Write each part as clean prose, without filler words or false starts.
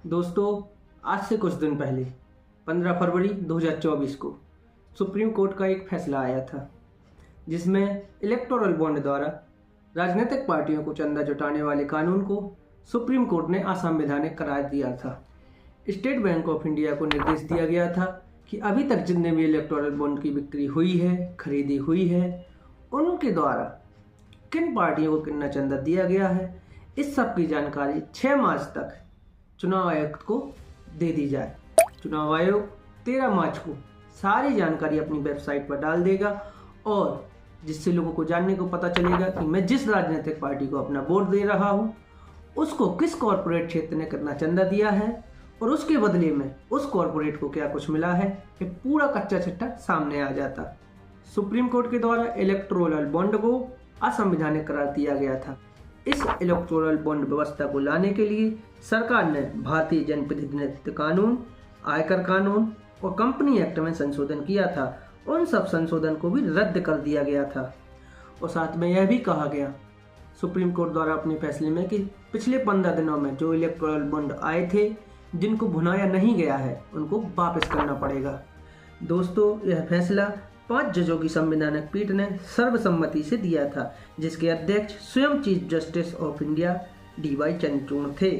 दोस्तों, आज से कुछ दिन पहले 15 फरवरी 2024 को सुप्रीम कोर्ट का एक फैसला आया था, जिसमें इलेक्टोरल बॉन्ड द्वारा राजनीतिक पार्टियों को चंदा जुटाने वाले कानून को सुप्रीम कोर्ट ने असंवैधानिक करार दिया था। स्टेट बैंक ऑफ इंडिया को निर्देश दिया गया था कि अभी तक जितने भी इलेक्टोरल बॉन्ड की बिक्री हुई है, खरीदी हुई है, उनके द्वारा किन पार्टियों को कितना चंदा दिया गया है, इस सब की जानकारी 6 मार्च तक चुनाव आयोग को दे दी जाए। चुनाव आयोग 13 मार्च को सारी जानकारी अपनी वेबसाइट पर डाल देगा और जिससे लोगों को जानने को पता चलेगा कि मैं जिस राजनीतिक पार्टी को अपना वोट दे रहा हूँ उसको किस कॉरपोरेट क्षेत्र ने कितना चंदा दिया है और उसके बदले में उस कॉरपोरेट को क्या कुछ मिला है। ये पूरा कच्चा चिट्ठा सामने आ जाता। सुप्रीम कोर्ट के द्वारा इलेक्टोरल बॉन्ड को असंवैधानिक करार दिया गया था। इस इलेक्टोरल बॉन्ड व्यवस्था को लाने के लिए सरकार ने भारतीय जनप्रतिनिधित्व कानून, आयकर कानून और कंपनी एक्ट में संशोधन किया था। उन सब संशोधन को भी रद्द कर दिया गया था और साथ में यह भी कहा गया सुप्रीम कोर्ट द्वारा अपने फैसले में कि पिछले 15 दिनों में जो इलेक्टोरल बॉन्ड आए थे जिनको भुनाया नहीं गया है उनको वापस करना पड़ेगा। दोस्तों, यह फैसला 5 जजों की संवैधानिक पीठ ने सर्वसम्मति से दिया था, जिसके अध्यक्ष स्वयं chief justice of India DY Chandrachud थे।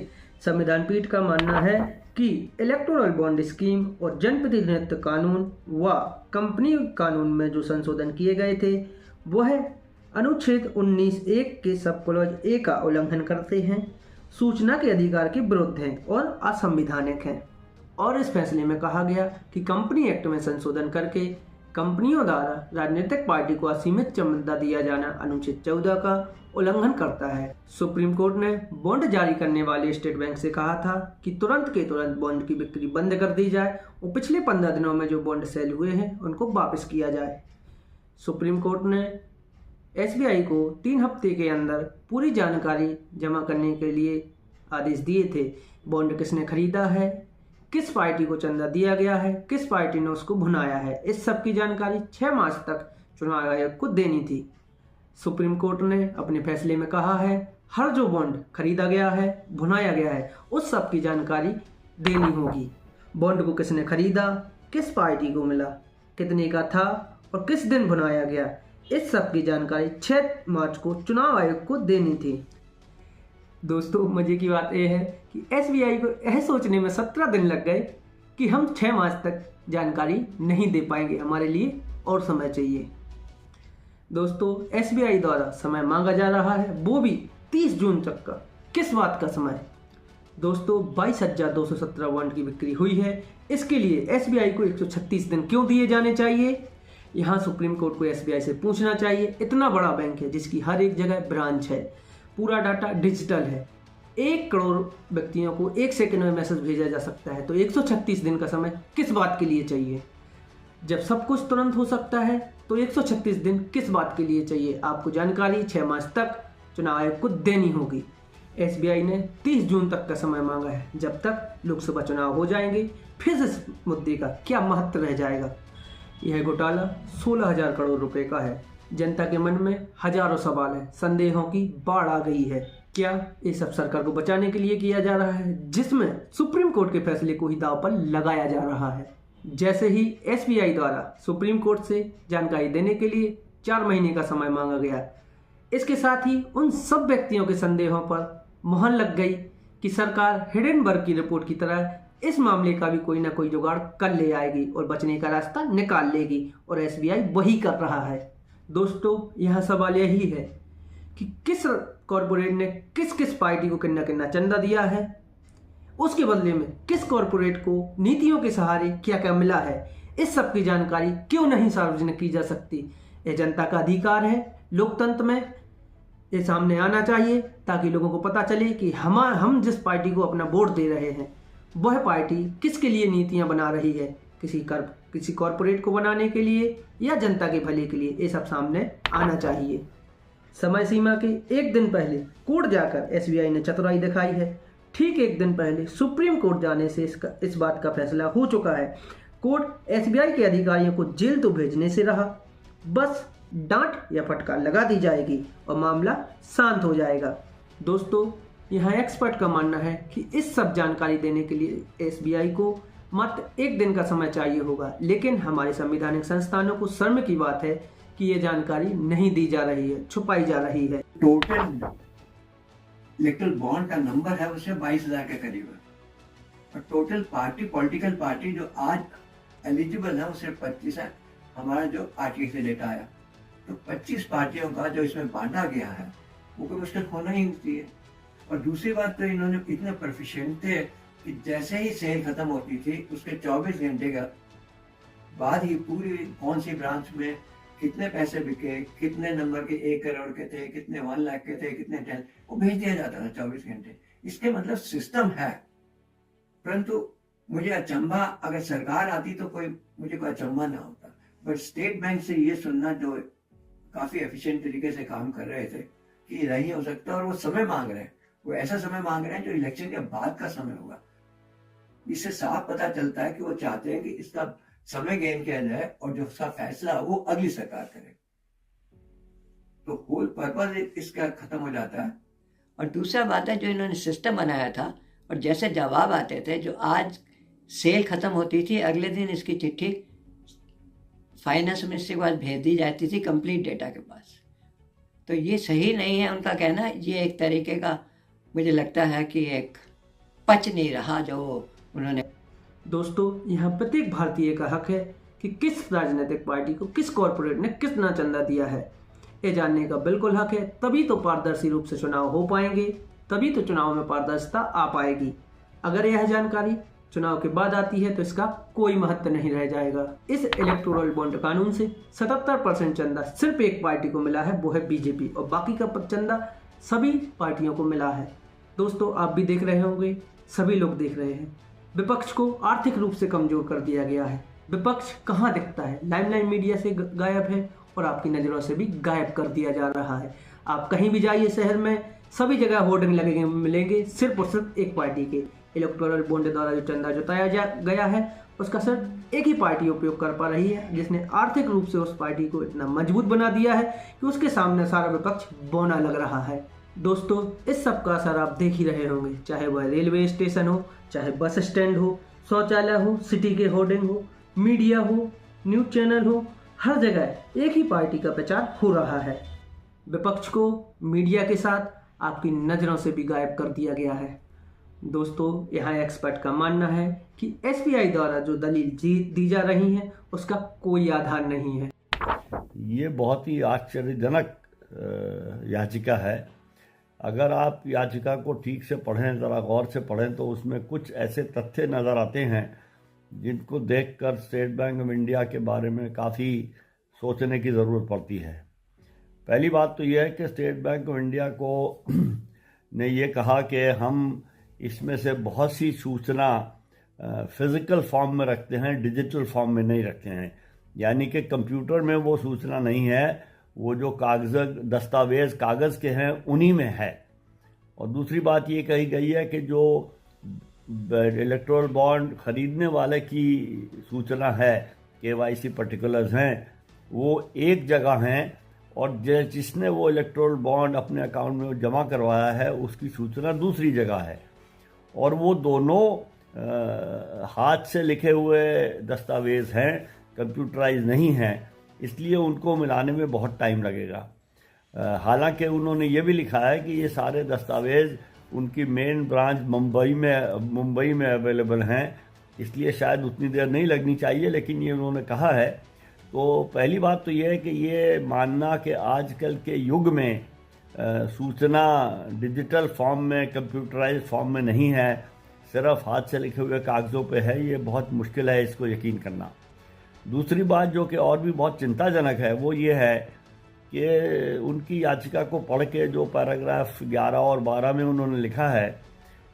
संविधान पीठ का मानना है कि इलेक्टोरल बॉन्ड स्कीम और जनप्रतिनिधित्व कानून व कंपनी कानून में जो संशोधन किए गए थे वह अनुच्छेद 19(1) के सब क्लॉज A का उल्लंघन करते हैं, सूचना के अधिकार के विरुद्ध हैं और असंवैधानिक हैं। और इस फैसले में कहा गया कि कंपनी एक्ट में संशोधन करके कंपनियों द्वारा राजनीतिक पार्टी को असीमित चंदा दिया जाना अनुच्छेद 14 का उल्लंघन करता है। सुप्रीम कोर्ट ने बॉन्ड जारी करने वाले स्टेट बैंक से कहा था कि तुरंत के तुरंत बॉन्ड की बिक्री बंद कर दी जाए और पिछले 15 दिनों में जो बॉन्ड सेल हुए हैं उनको वापस किया जाए। सुप्रीम कोर्ट ने SBI को 3 हफ्ते के अंदर पूरी जानकारी जमा करने के लिए आदेश दिए थे। बॉन्ड किसने खरीदा है, किस पार्टी को चंदा दिया गया है, किस पार्टी ने उसको भुनाया है, इस सब की जानकारी 6 मार्च तक चुनाव आयोग को देनी थी। सुप्रीम कोर्ट ने अपने फैसले में कहा है हर जो बॉन्ड खरीदा गया है, भुनाया गया है, उस सब की जानकारी देनी होगी। बॉन्ड को किसने खरीदा, किस पार्टी को मिला, कितने का था और किस दिन भुनाया गया, इस सब की जानकारी 6 मार्च को चुनाव आयोग को देनी थी। दोस्तों, मजे की बात यह है कि SBI को यह सोचने में 17 दिन लग गए कि हम 6 मार्च तक जानकारी नहीं दे पाएंगे, हमारे लिए और समय चाहिए। दोस्तों, SBI द्वारा समय मांगा जा रहा है, वो भी 30 जून तक का। किस बात का समय? दोस्तों, 22,217 बॉन्ड की बिक्री हुई है। इसके लिए SBI को 136 दिन क्यों दिए जाने चाहिए? यहाँ सुप्रीम कोर्ट को SBI से पूछना चाहिए। इतना बड़ा बैंक है जिसकी हर एक जगह ब्रांच है, पूरा डाटा डिजिटल है, 1 करोड़ व्यक्तियों को 1 सेकंड में मैसेज भेजा जा सकता है, तो 136 दिन का समय किस बात के लिए चाहिए? जब सब कुछ तुरंत हो सकता है तो 136 दिन किस बात के लिए चाहिए? आपको जानकारी 6 मार्च तक चुनाव आयोग को देनी होगी। SBI ने 30 जून तक का समय मांगा है। जब तक लोकसभा चुनाव हो जाएंगे फिर इस मुद्दे का क्या महत्व रह जाएगा। यह घोटाला 16,000 करोड़ रुपए का है। जनता के मन में हजारों सवाल हैं, संदेहों की बाढ़ आ गई है। क्या ये सब सरकार को बचाने के लिए किया जा रहा है, जिसमें सुप्रीम कोर्ट के फैसले को ही दांव पर लगाया जा रहा है? जैसे ही SBI द्वारा सुप्रीम कोर्ट से जानकारी देने के लिए 4 महीने का समय मांगा गया, इसके साथ ही उन सब व्यक्तियों के संदेहों पर मुहर लग गई कि सरकार हिडेनबर्ग की रिपोर्ट की तरह इस मामले का भी कोई ना कोई जुगाड़ कर ले आएगी और बचने का रास्ता निकाल लेगी, और SBI वही कर रहा है। दोस्तों, यह सवाल यही है कि किस कॉरपोरेट ने किस किस पार्टी को कितना कितना चंदा दिया है, उसके बदले में किस कॉरपोरेट को नीतियों के सहारे क्या क्या मिला है, इस सब की जानकारी क्यों नहीं सार्वजनिक की जा सकती? यह जनता का अधिकार है। लोकतंत्र में ये सामने आना चाहिए ताकि लोगों को पता चले कि हम जिस पार्टी को अपना वोट दे रहे हैं वह पार्टी किसके लिए नीतियां बना रही है, किसी कॉरपोरेट को बनाने के लिए या जनता के भले के लिए, ये सब सामने आना चाहिए। समय सीमा के 1 दिन पहले कोर्ट जाकर SBI ने चतुराई दिखाई है। ठीक 1 दिन पहले सुप्रीम कोर्ट जाने से इस बात का फैसला हो चुका है। कोर्ट SBI के अधिकारियों को जेल तो भेजने से रहा, बस डांट या फटकार लगा दी जाएगी और मामला शांत हो जाएगा। दोस्तों, यहाँ एक्सपर्ट का मानना है कि इस सब जानकारी देने के लिए एसबीआई को मात्र 1 दिन का समय चाहिए होगा, लेकिन हमारे संवैधानिक संस्थानों को शर्म की बात है कि ये जानकारी नहीं दी जा रही है, छुपाई जा रही है। टोटल इलेक्ट्रल बॉन्ड का नंबर है उसे 22,000 के करीब है, और टोटल पार्टी पॉलिटिकल पार्टी जो आज एलिजिबल है उसे 25 है। हमारा जो आरटीआई से डेटा आया तो 25 पार्टियों का जो इसमें बांटा गया है वो कोई मुश्किल होना ही नहीं चाहिए। और दूसरी बात तो इन्होंने इतने प्रोफिशिएंट थे कि जैसे ही सेल खत्म होती थी उसके 24 घंटे का बाद ही पूरी कौन सी ब्रांच में कितने पैसे बिके, कितने नंबर के 1 करोड़ के थे, कितने 1 लाख के थे, कितने 10, वो भेज दिया जाता था 24 घंटे। इसके मतलब सिस्टम है। परंतु मुझे अचंभा, अगर सरकार आती तो मुझे कोई अचंभा ना होता, बट स्टेट बैंक से ये सुनना, जो काफी एफिशिएंट तरीके से काम कर रहे थे, कि नहीं हो सकता, और वो समय मांग रहे हैं, वो ऐसा समय मांग रहे हैं जो इलेक्शन के बाद का समय होगा। इससे साफ पता चलता है कि वो चाहते हैं कि इसका समय गेन किया जाए और जो उसका फैसला वो अगली सरकार करे, तो होल पर्पज इसका खत्म हो जाता है। और दूसरा बात है, जो इन्होंने सिस्टम बनाया था और जैसे जवाब आते थे, जो आज सेल खत्म होती थी अगले दिन इसकी चिट्ठी फाइनेंस मिनिस्ट्री के पास भेज दी जाती थी कंप्लीट डेटा के पास। तो ये सही नहीं है उनका कहना। ये एक तरीके का मुझे लगता है कि एक पच नहीं रहा जो उन्होंने। दोस्तों, यहाँ प्रत्येक भारतीय का हक है कि किस राजनीतिक पार्टी को किस कॉरपोरेट ने कितना चंदा दिया है, ये जानने का बिल्कुल हक है। तभी तो पारदर्शी रूप से चुनाव हो पाएंगे, तभी तो चुनाव में पारदर्शिता आ पाएगी। अगर यह जानकारी चुनाव के बाद आती है तो इसका कोई महत्व नहीं रह जाएगा। इस इलेक्टोरल बॉन्ड कानून से 77% चंदा सिर्फ एक पार्टी को मिला है, वो है बीजेपी, और बाकी का चंदा सभी पार्टियों को मिला है। दोस्तों, आप भी देख रहे होंगे, सभी लोग देख रहे हैं, विपक्ष को आर्थिक रूप से कमजोर कर दिया गया है। विपक्ष कहाँ दिखता है? लाइमलाइट मीडिया से गायब है और आपकी नज़रों से भी गायब कर दिया जा रहा है। आप कहीं भी जाइए शहर में, सभी जगह होर्डिंग लगे मिलेंगे सिर्फ और सिर्फ एक पार्टी के। इलेक्टोरल बॉन्ड द्वारा जो चंदा जुटाया गया है उसका सिर्फ एक ही पार्टी उपयोग कर पा रही है, जिसने आर्थिक रूप से उस पार्टी को इतना मजबूत बना दिया है कि उसके सामने सारा विपक्ष बौना लग रहा है। दोस्तों, इस सब का असर आप देख ही रहे होंगे, चाहे वह रेलवे स्टेशन हो, चाहे बस स्टैंड हो, शौचालय हो, सिटी के होर्डिंग हो, मीडिया हो, न्यूज चैनल हो, हर जगह एक ही पार्टी का प्रचार हो रहा है। विपक्ष को मीडिया के साथ आपकी नज़रों से भी गायब कर दिया गया है। दोस्तों, यहाँ एक्सपर्ट का मानना है कि एसबीआई द्वारा जो दलील दी जा रही है उसका कोई आधार नहीं है। ये बहुत ही आश्चर्यजनक याचिका है। अगर आप याचिका को ठीक से पढ़ें, ज़रा गौर से पढ़ें, तो उसमें कुछ ऐसे तथ्य नज़र आते हैं जिनको देखकर स्टेट बैंक ऑफ इंडिया के बारे में काफ़ी सोचने की ज़रूरत पड़ती है। पहली बात तो यह है कि स्टेट बैंक ऑफ इंडिया को ने ये कहा कि हम इसमें से बहुत सी सूचना फिज़िकल फॉर्म में रखते हैं, डिजिटल फॉर्म में नहीं रखते हैं। यानी कि कंप्यूटर में वो सूचना नहीं है, वो जो दस्तावेज़ कागज़ के हैं उन्हीं में है। और दूसरी बात ये कही गई है कि जो इलेक्टोरल बॉन्ड ख़रीदने वाले की सूचना है, KYC पर्टिकुलर्स हैं, वो एक जगह हैं, और जिसने वो इलेक्टोरल बॉन्ड अपने अकाउंट में जमा करवाया है उसकी सूचना दूसरी जगह है। और वो दोनों हाथ से लिखे हुए दस्तावेज़ हैं, कंप्यूटराइज नहीं हैं, इसलिए उनको मिलाने में बहुत टाइम लगेगा। हालांकि उन्होंने ये भी लिखा है कि ये सारे दस्तावेज़ उनकी मेन ब्रांच मुंबई में अवेलेबल हैं, इसलिए शायद उतनी देर नहीं लगनी चाहिए, लेकिन ये उन्होंने कहा है। तो पहली बात तो ये है कि ये मानना कि आजकल के युग में सूचना डिजिटल फॉर्म में, कंप्यूटराइज फॉर्म में नहीं है, सिर्फ हाथ से लिखे हुए कागज़ों पे है, ये बहुत मुश्किल है इसको यकीन करना। दूसरी बात जो कि और भी बहुत चिंताजनक है वो ये है कि उनकी याचिका को पढ़ के जो पैराग्राफ 11 और 12 में उन्होंने लिखा है,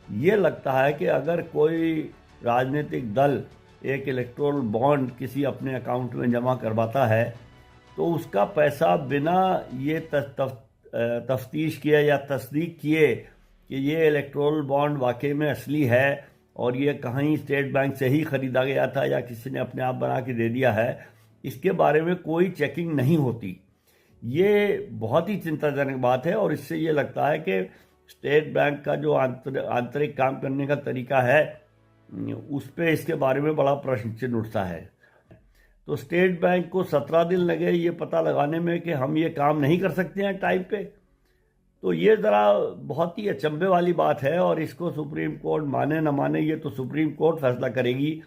ये लगता है कि अगर कोई राजनीतिक दल एक इलेक्टोरल बॉन्ड किसी अपने अकाउंट में जमा करवाता है तो उसका पैसा बिना ये तफ्तीश किए या तस्दीक किए कि ये इलेक्टोरल बॉन्ड वाकई में असली है और ये कहीं स्टेट बैंक से ही ख़रीदा गया था या किसी ने अपने आप बना के दे दिया है, इसके बारे में कोई चेकिंग नहीं होती। ये बहुत ही चिंताजनक बात है और इससे ये लगता है कि स्टेट बैंक का जो आंतरिक काम करने का तरीका है उस पे इसके बारे में बड़ा प्रश्न चिन्ह उठता है। तो स्टेट बैंक को 17 दिन लगे ये पता लगाने में कि हम ये काम नहीं कर सकते हैं टाइम पे, तो ये ज़रा बहुत ही अचंभे वाली बात है। और इसको सुप्रीम कोर्ट माने न माने ये तो सुप्रीम कोर्ट फैसला करेगी,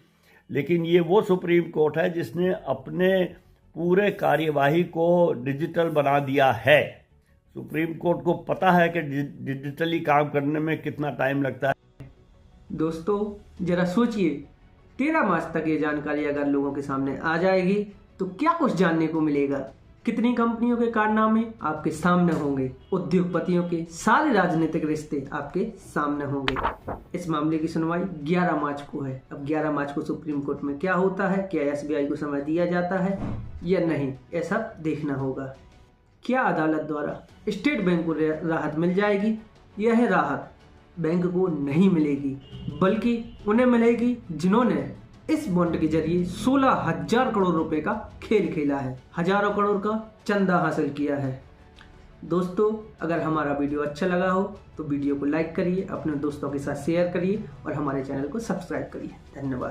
लेकिन ये वो सुप्रीम कोर्ट है जिसने अपने पूरे कार्यवाही को डिजिटल बना दिया है। सुप्रीम कोर्ट को पता है कि डिजिटली काम करने में कितना टाइम लगता है। दोस्तों जरा सोचिए, 13 मार्च तक ये जानकारी अगर लोगों के सामने आ जाएगी तो क्या कुछ जानने को मिलेगा। कितनी कंपनियों के कारनामे आपके सामने होंगे, उद्योगपतियों के सारे राजनीतिक रिश्ते आपके सामने होंगे। इस मामले की सुनवाई 11 मार्च को है। अब 11 मार्च को सुप्रीम कोर्ट में क्या होता है, क्या एसबीआई को समय दिया जाता है या नहीं, ऐसा देखना होगा। क्या अदालत द्वारा स्टेट बैंक को राहत मिल जाएगी? यह राहत बैंक को नहीं मिलेगी, बल्कि उन्हें मिलेगी जिन्होंने इस बॉन्ड के जरिए 16,000 करोड़ रुपए का खेल खेला है, हजारों करोड़ का चंदा हासिल किया है। दोस्तों अगर हमारा वीडियो अच्छा लगा हो तो वीडियो को लाइक करिए, अपने दोस्तों के साथ शेयर करिए और हमारे चैनल को सब्सक्राइब करिए। धन्यवाद।